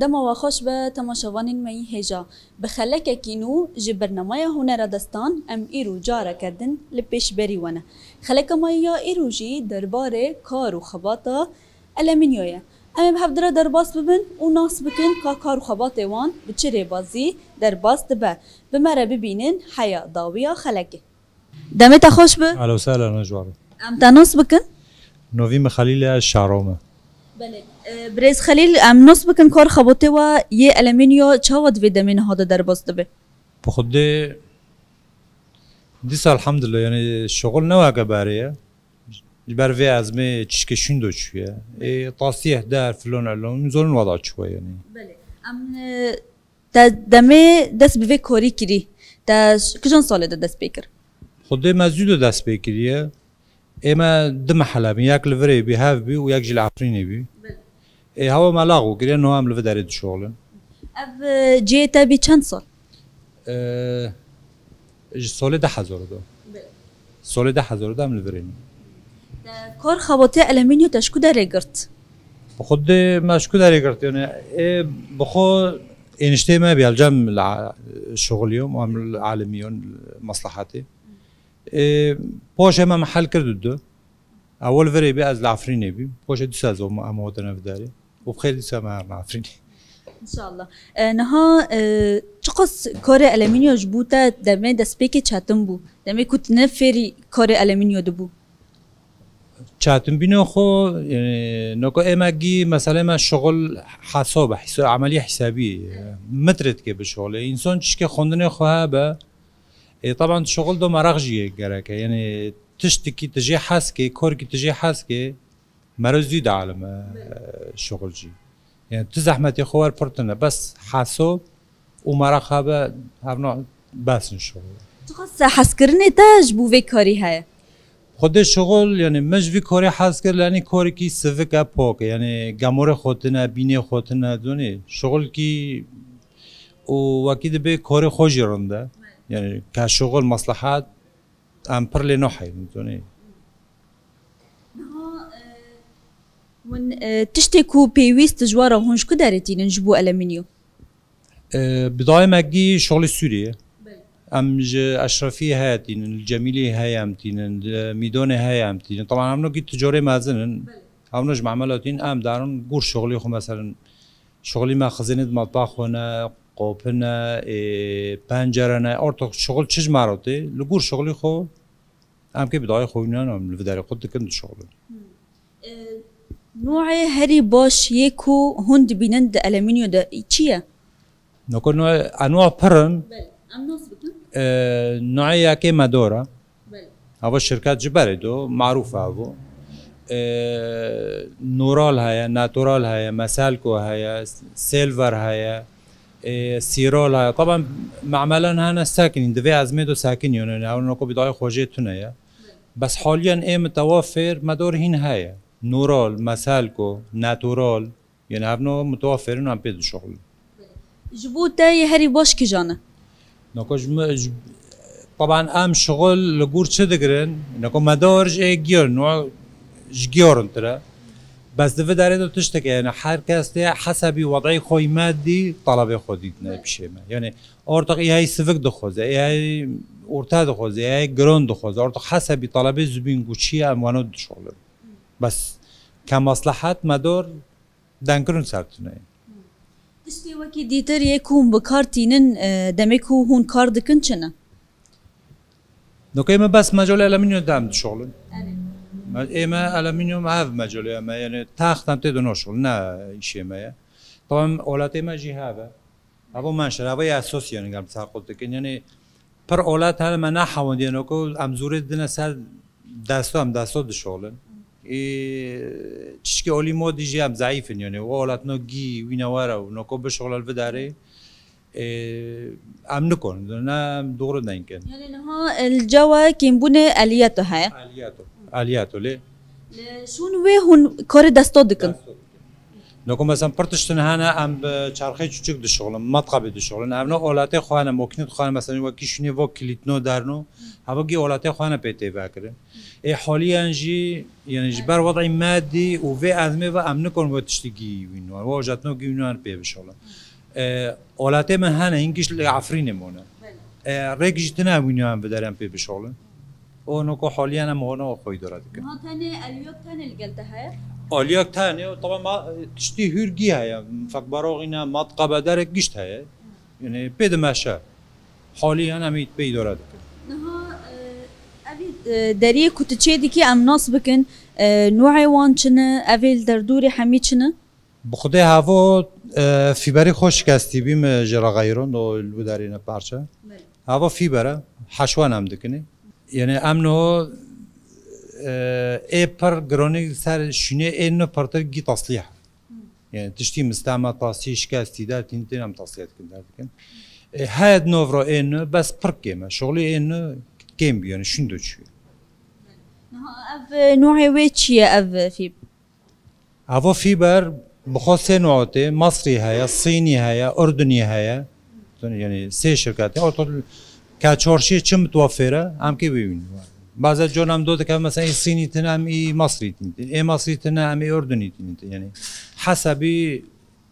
دما وخوش به تماشاوانین می هجا بخلک کینو جبرنامه هنر دستان ام ایرو جاره کردن لپیش بری ونه خلک ما یا ایرو جی درباره کار و خباتا المینیویه ام بهفدره درباس ببن و ناس بکن که کار و خبات وان بچره بازی درباس دبه بمره ببینن حیا داویا خلکه دمت خوش به اهلا وسهلا نجواره ام تناس بکن نویم خلیل الشعرامه بله بريز خليل ام نص بكن كار خبطه و يه المینیو چاود في دمين هذا درباس دبه بخده دیسا الحمد لله يعني شغل نواقع باريه بر في ازمه تشكشون دو شويه طاسيه دار فلون علوم زون وضع شويه يعني بله ام دمه دست بفي كوري كري تا كجان ساله دست بيكر خده مزيد دست بكريه اما دم حلبي ياك الفري بهاف بي وياك جيل عفريني بي هوا ملاغو كري انه هم لفداري دو شغل اب جيتا بي چند سال سال 10,000 دو سال 10,000 دو هم لفريني کار خبطه المینیو تشکو داره گرت خود مشکو داری کرد یعنی بخو اینشته ما بیالجم شغلیوم و هم عالمیون مصلحاتی باشه ما محل کرد دو اول وری بی از العفرینی بی باشه دو ساز و امودنا بداری و بخیر دو ساز ما عفرینی ان شاء الله نها چقص کار المینیو جبوتا دمه دست پیک چاتم بو دمه کت نفری کار المینیو دبو چاتم بینو خو يعني نوكو اماجي مثلا ما شغل حساب عمليه حسابيه مترت كي بالشغل انسان تشكي خوندني خوها با طبعا شغل دو مراغجيه جراك يعني تشتكي تجي حاسكي كوركي تجي حاسكي مرزيد عالم شغل جي يعني تزحمتي خوار برتنا بس حاسوب ومراغها با هبنا بس الشغل تخص حسكرني تاج بو في كاري هاي خود شغل یعنی مش وی کاری حس کرد یعنی کاری کی سوکا پاک یعنی گمور خودنا بینی خودنا دونی شغل کی و وقتی به کاری خوشی رنده یعنی که شغل مصلحت ام پر لنوحی دونی من تشتكو بيويست جوارا هونش كدارتي نجبو المینیو بداية مجي شغل سوريا امج اشرفی هاتین الجمیلی هایامتین میدان هایامتین طبعا هم نوعی تجاری مازنن هم نوع معاملاتین ام دارن گور شغلی خو مثلا شغلی ما خزینه مطبخ هنا قوپنا پنجره ارتق شغل چش مراته لگور شغلی خو ام که بدای خوینان ام لوداری خود کند شغل نوع هری باش یکو هند بینند المینیو ده چیه نکن انواع پرن ام نص بکن نوعية كيما دورة هذا الشركات جبردو معروفة هذا نورال هيا ناتورال هيا مسالكو هيا سيلفر هيا سيرول هيا طبعا معملا هنا ساكنين دفي ازميدو ساكنين يعني او نكو بداية خوجيتنا يا بس حاليا ايه متوفر مدور هين هيا نورال مسالكو ناتورال يعني هبنو متوفرين وعم بيدو شغل جبوتا هری باش کجانه نکوش طبعا ام شغل لجور چه دقرن نکو مدارج گیر نوع جگیرن ترى بس دفع داره دو تشتكي يعني هر کس حسبي وضعي خوي مادي طلبه خودی نبشه ما يعني ارتق هي سفك دخوزه هي ارتا دخوزه هي گرون دخوزه ارتق حسبي طلبه زبين گوچی اموانو شغل بس كمصلحات مدار دنگرون سرتونه تشتي وكي ديتر يكون بكارتينن دمكو هون كار دكن چنه نوكا اما بس مجال الالمنيوم دام شغل اما الالمنيوم هاف مجال اما يعني تاختم تدو شغل نه شيء ما طبعا اولات ما جي هذا ابو منشر ابو اساس يعني قبل تاقلت يعني پر اولات هل ما نحوند يعني كو امزور دنا سر دستو شغل تشكي اولي مودي جي ام ضعيف يعني اولات نو جي وينوارا ونكو بشغل الفداري ام نكون انا دور نينكن يعني نها الجوا كيمبونه الياته هاي الياتو ليه شون وي هون كور دستو دكن نکو مثلا پرتشتن هنه ام به چرخه چوچک دشغلم مطقبه دشغلن ام نه آلات خوانه ممکنه خوانه مثلا وکی شنی و کلیتنو درنو هوا گی آلات خوانه پیته بکره حالی انجی یعنی جبر وضع مادی و و ازمه و ام نکن و تشتگی وینو و جاتنو گی وینو پی بشغلن آلات من هنه اینکیش لعفرینه مونه رگی تنه وینو هم بدارم پی بشغلن و نکو حالی انا مونه خوی دارد که ما تاني اليوم تاني القلتها آلیاک تانه طبعا ما تشتی هرگی هیا فقط براغینا مطقبه درک گشت هیا یعنی پید ماشه حالی انا میت پی دارد نها أبي دريه كنت تشيدي كي أم ناس بكن نوعي وان شنا أفيل دردوري حميد شنا بخده هوا فیبری خوش کستی بیم جرا غیرون دو الودارینه پارچه هوا فیبره حشوان هم دکنه یعنی امنو پر گرانی سر شونه اینو پرتر گی تصلیح یعنی تشتی مستعمل تصلیح شکستی در تین هم تصلیحات کن هاد نوفرا اینو بس پر کمه شغلی اینو کم بیانه شندو چیه أف نوعي ويتشي أف في هوا فیبر بخواست سه نوعاته مصری هیا صینی هیا اردنی هیا یعنی سه شرکتی اول کچارشی چه متوفره هم که ببینیم بعضی جون هم دوده که مثلا ای صینی تنه هم ای مصری تنه ای مصری تنه هم ای اردنی تنه یعنی حسبی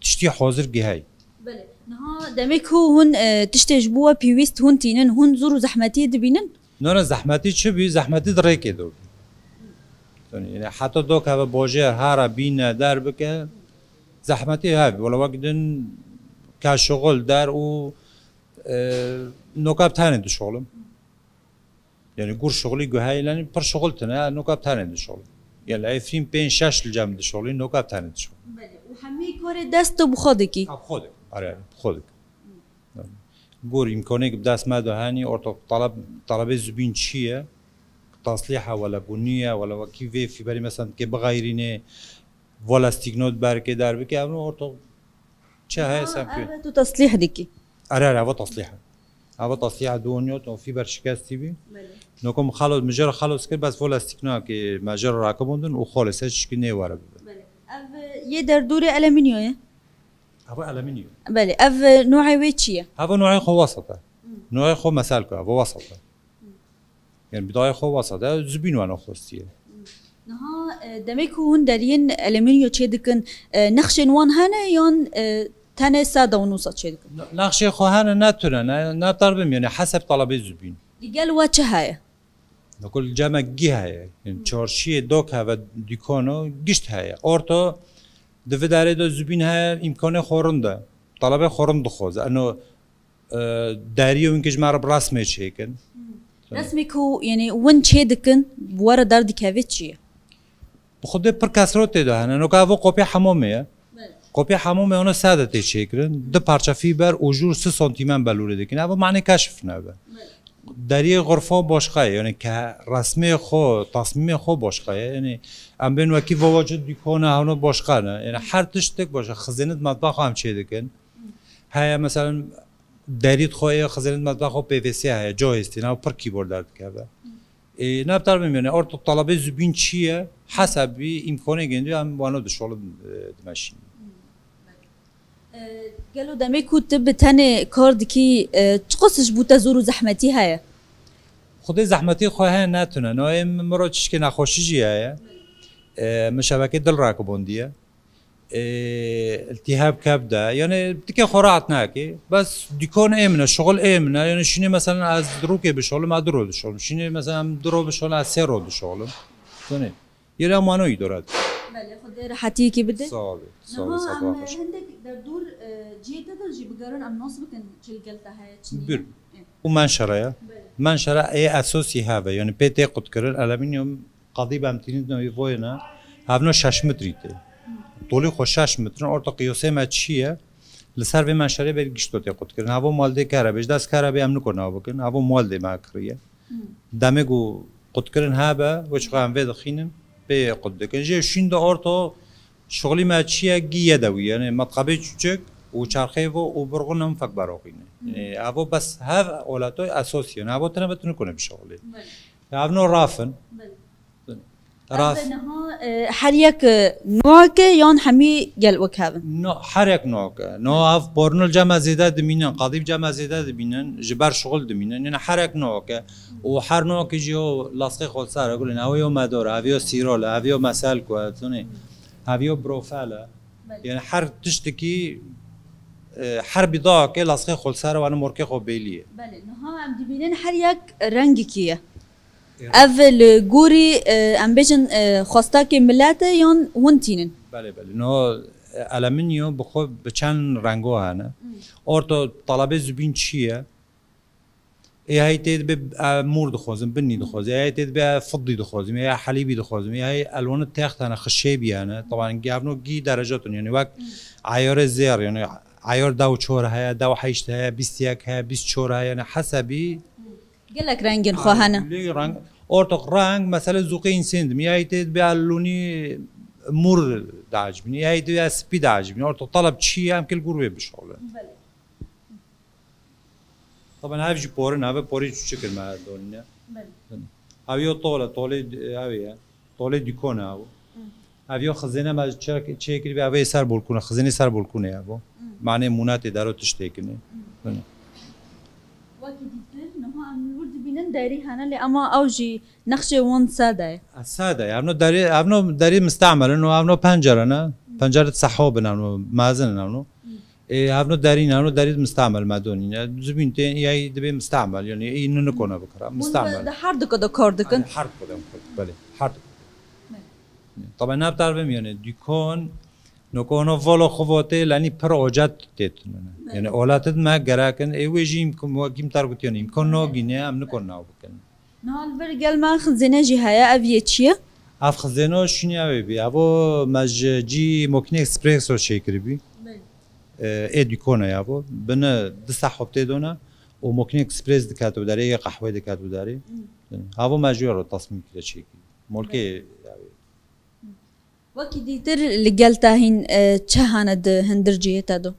تشتی حاضر گیهای بله نها دمك هو هون تشتجبوا بيويست هون تينن هون زورو زحمتي دبينن نه زحمتی چه بی زحمتی دره که دو یعنی حتی دو که باجر هر بین در بکه زحمتی هاي ولا وقتن كشغل دار و نوكاب تاني دو شغلم يعني قور شغلي جهاي لاني بر شغلتنا نوكاب تاني دو شغل يعني عارفين بين شاش الجامد شغلي نوكاب تاني دو شغل وحمي كوري دستو بخودكي بخودك اري بخودك قور امكانيك بداس ما دهاني او طلب الزبين شيء تصليحها ولا بنيه ولا كيف في بالي مثلا كي بغيرينه ولا استيغنود باركي دار بكي أبنو أورتو چه هاي سامكين تو تصليح ديكي أرى هوا تصليح دونيو تو في برشكاستي بي نوكم خالص مجرد خالص كده بس ولا استيغنود كي مجرد راكبوندن وخالص هيش كي نيوارا أف يدر دوري ألمنيو يا هوا ألمنيو بله أف نوعي ويتشيا هوا نوعي خو وسطة نوعي خو مسالكو هوا وسطة يعني بداية خو وسطة زبين وانا خوستيه نها دمك هون دارين ألمنيو تشيدكن نخشن وان هنا يان تاني سادة ونص تشيدكن نخشي خو هنا ناتنا نطلبهم يعني حسب طلب الزبين قال واتش هاي نقول جامع جهة يعني چارشی دوک و دیکانو گشت هاي أورتو دفداره دو زبين هاي إمكانه خورنده طلب خورنده خوز إنه داريو إنكش مار برسمه شيكن رسمك هو يعني وين تشيدكن بورا دار ديكافيتشي بخوده پر کسرات ده هنه نو که او قاپی حمامه قاپی حمامه اونو ساده تیچه کرن ده پرچه فیبر اوجور 3 سانتیمن بلوره دکن او معنی کشف نبه دری غرفه باشقه یعنی که رسمه خو تصمیم خو باشقه یعنی ام بین وکی واجد دیکونه هنو باشقه نه یعنی هر تشتک باشه خزینت مطبخ هم چه دکن های مثلا دریت خواه خزینت مطبخ پی وی سی های جایستی نه پر کیبورد درد که نبتر بمیونه ارتو طلبه زبین چیه حسبی امکانه گندی هم وانو دشوال دمشین قالوا دمي كنت بتاني كارد كي تقصش بوتا زورو زحمتي هاي خود زحمتی خواه نتونه نایم مرا چشک نخوشی جیه مشابکه دل راکبوندیه التهاب كبده يعني بتكي خرعت ناكي بس ديكون امنه شغل امنه يعني شنو مثلا از دروكي بشغل ما درو بشغل شنو مثلا درو بشغل از سيرو بشغل ثاني يلا ما نو يدورات بله خد راحتي كي بدك صعب عندك دور جيت تدرجي بقارن ام نص بكن شلقلتها هاي بير ومنشره منشره اي اساسي هذا يعني بيتي قد كرر الومنيوم قضيبه امتينيت نو يفوينا هافنو 6 متريته طولی خوش 6 متر ارتا قیاسه ما چیه لسر به منشره بر گشت داده قد کردن هوا مالده کاره بهش دست کاره به هم نکنه بکن هوا مالده ما کریه دمه گو قد کردن هبه و چقدر هم وید خینن به قد کن جه شین دا ارتا شغلی ما چیه گیه دوی یعنی مطقبه چوچک و چرخه و برغون هم فک براقینه یعنی هوا بس هف اولاتای اساسی یعنی هوا تنه بتونه کنه بشغلی هوا نو رافن راست نها هر یک نوع که یان همی گل وکهون نو هر یک نوع که نو اف بورنل جمع زیاده دمینن قضیب جمع زیاده دمینن جبر شغل دمینن یعنی هر یک نوع که و هر نوع که جو لاصق خود سر اقولن اویو مدار اویو سیرال اویو مسائل کواتونه اویو بروفاله یعنی هر تشتکی هر بضاعه که لاصق خود سر و انا مرکه خو بیلیه بله نها هم دبینن هر یک رنگی کیه اول گوری ام بجن خواسته که ملت یان هون تینن بله نو المنیو بخو بچن رنگو هنه اورتو طلبه زبین چیه هي تيد بمور دخوزم بني دخوزم هي تيد بفضي دخوزم هي حليبي دخوزم هي الوان التاخت انا خشيبي انا طبعا قابنو جي درجاتهم يعني وقت عيار الزير يعني عيار دو چور هي دو حيشت هي 21 هي 24 هي يعني حسبي قال لك رنگ خواهنا رنگ اورتق رنگ مثلا ذوقي انسان هي تيد باللوني مور دعجبني هي تيد سبي دعجبني اورتق طلب شيء يمكن القروه بشغله طبعا هاي بيجي بورن هاي بوري شو شكل مع دولنا هاي طولة طولة ديكون هاي خزينة ما شكل بهاي سر بالكونه خزينة سر بالكونه يا ابو معناه منات دارو تشتكني وقت ديتر نها نور دبينن داري هنا اللي اما اوجي نقشه وان ساده الساده ابنو داري مستعمل انه ابنو پنجره صحابنا مازن هافنو داري مستعمل مادوني زبين تين ياي دبي مستعمل يعني اي نكونه بكره مستعمل ده حرد كده كاردكن حرد كده بله حرد طبعا نه بتعرفم يعني ديكون نكونه فولو خواتي لاني بروجات تتنه يعني اولاتد ما جراكن اي ويجيم كم تارجت يعني يمكن نو جينيا ام نكونه بكن نال برجل ما خزينه جهه افيتشيه اف خزينه شنو بي ابو ماجي موكني اكسبريسو شيكري بي اديكونا يابو بنا دسا حبتي دونا وممكن اكسبريس دكاتو داري قهوه دكاتو داري هاو ماجور تصميم كده شيء مولكي وقت ديتر اللي قالته هين تشهاند هندرجيه تادو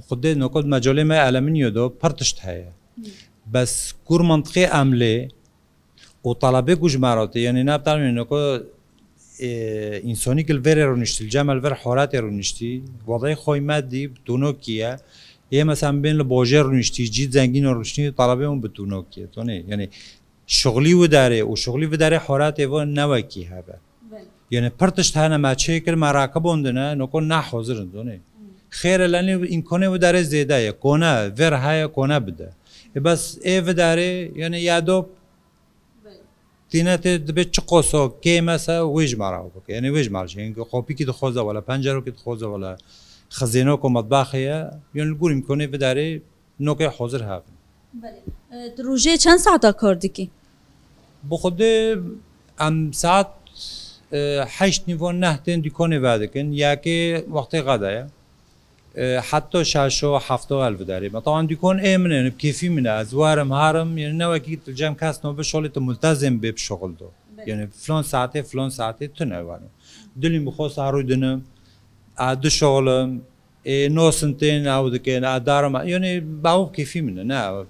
خد نقد مجال ما المنيو دو برتشت هي بس كور منطقه عمله وطلبه جمعرات يعني نبتعرف انه انسانی که الور رو نشتی الجمع الور حالت رو نشتی وضعی خوی مادی بتونو کیه یه مثلا بین لباجر رو نشتی جید زنگین رو نشتی طلبه اون بتونو کیه تو نه یعنی شغلی و داره حالت و نوکی هبه یعنی پرتش تنها مچه کر مراقب اندنه نکن نه حاضر اندونه خیر لانی امکانه و داره زیاده کنه ور های کنه بده بس و داره یعنی یادو تینات دبی چقوسو که مثلا ویج مراو بک یعنی ویج مارش یعنی خوابی که دخوازه ولا پنجره که دخوازه ولا خزینه که مطبخیه یعنی الگوری میکنه و داره نوک حاضر هست. بله. روزه چند ساعت کار دیکی؟ بخود ام ساعت 8 نیو 9 تن دیکنه وعده کن یا که وقت غدایه حتی 6 و 7 الف داره طبعا دیکون امنه بکیفی منه از وارم هارم یعنی نوکی تلجم کس نو به شغلت ملتزم به شغل دو یعنی فلان ساعته تنوانه دلیم بخواست هروی دنم عد شغلم نو سنتين او دکن ادارم یعنی باو کیفی منه نه بله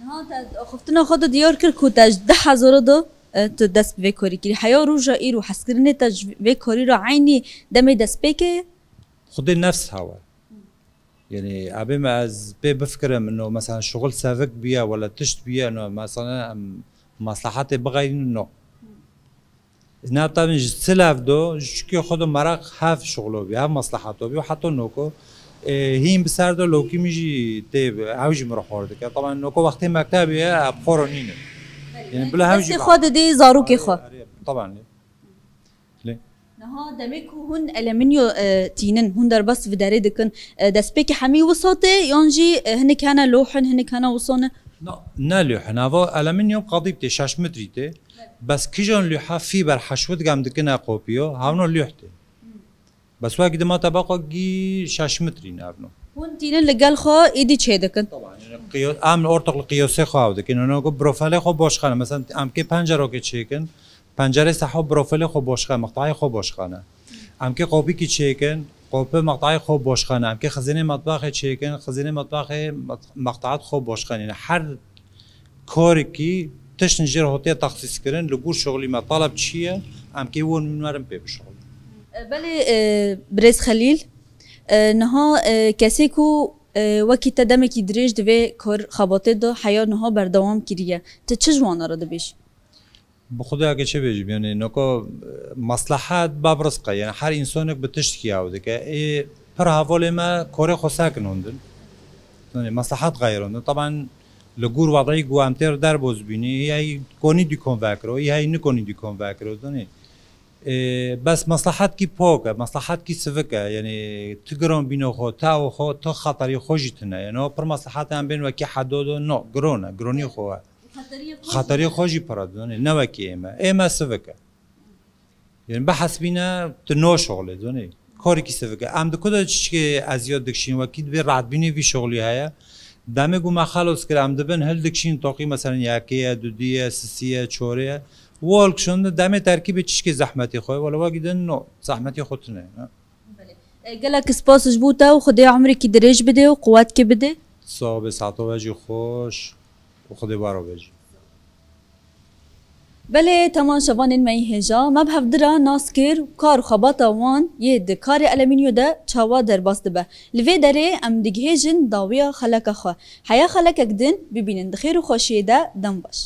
نه خفتنا خود دیار کر کو تاج 10000 دو دست به کاری کی حیا روجا ایرو حسکرنه تاج به کاری را عینی دم دست بکه خود نفس هوا يعني أبي ما از بفكرهم إنه مثلا شغل سافك بيا ولا تشت بيا إنه مثلا مصلحتي بغير إنه إنها طبعا سلاف دو شكي خدوا مرق هاف شغله بيا هاف مصلحته بيا وحتى نوكو هين بسر دو لو كي ميجي تيب عاوجي مروح وردك طبعا نوكو وقت مكتبي بخورونينه يعني بلا هاوجي بس خود دي زاروكي خو طبعا نها دمك هون ألمنيو تينن هون در بس في داري دكن دسبيك حمي وساطة ينجي هن كان لوحن هن كان وصانة نا لوحن هذا ألمنيو قضيبتي 6 متريته بس كيجون لوحة فيبر حشود قام دكنا قوبيو هاونو لوحته بس وقت ما تبقى جي 6 مترين هاونو هون تينن لقال خو إيدي تشي دكن طبعا قياس عامل أورتق القياسي خو دكن أنا أقول بروفيل خو باش خانة مثلا أم كي پنجره که چیکن پنجره صحاب بروفیل خوب باشخانه مقطعی خوب باشخانه ام که قوبی کی چیکن قوب مقطعی خوب باشخانه ام که خزینه مطبخ چیکن خزینه مطبخ مقطعات خوب باشخانه یعنی هر کاری کی تشن جر هوتي تخصيص كرن لقول شغلي ما طلب شيء ام كيون من مرم بي بشغل. بله بريز خليل نها کسی کو وکی تدمه کی دریج دوی کار خباته دا حیا نها بردوام کریه تا چه جوانه را دبیش؟ بخدا اگه چه بيجي يعني نوكو مصلحات باب رزقه يعني هر انسانك بتشتكي عاوده كه پر حواله ما كوري خو ساكنوندن يعني مصلحات غيرون طبعا لغور وضعي قوامتر در بوز بيني هي كوني دي كونفاكرو هي نكوني دي كونفاكرو دوني بس مصلحات كي بوكا مصلحات كي سفكا يعني تقرون بينو خو تاو خو تو خطري خوجتنا يعني پر مصلحات هم بين وكي حدودو نو قروني خو خطري خوجي برادوني نوكي اما سفكا يعني بحث بينا تنو شغله دوني کاری کی سفکه ام دکتر چی از یاد دکشین وقتی به رعد بینی وی شغلی هیا دامه گو ما خلاص کردم دبن هل دکشین توقی مثلا یکیه دودیه سیه چوره والکشون دامه ترکیب چی زحمتی خواه ولی واقعا نو زحمتی خودت نه. گلک سپاسش بوده و خدای عمری کی درج بده و قوت کی بده. صاحب ساعت وجی خوش و خدای بارو بجی. بله تمام شبان می هجا مبهف درا ناسکر کار خبات وان یه د کار المینیو ده چاوا در باست به لوی دره ام دیگه جن داویا خلق خو حیا خلق اگدن ببینن خیر و خوشی ده دم باش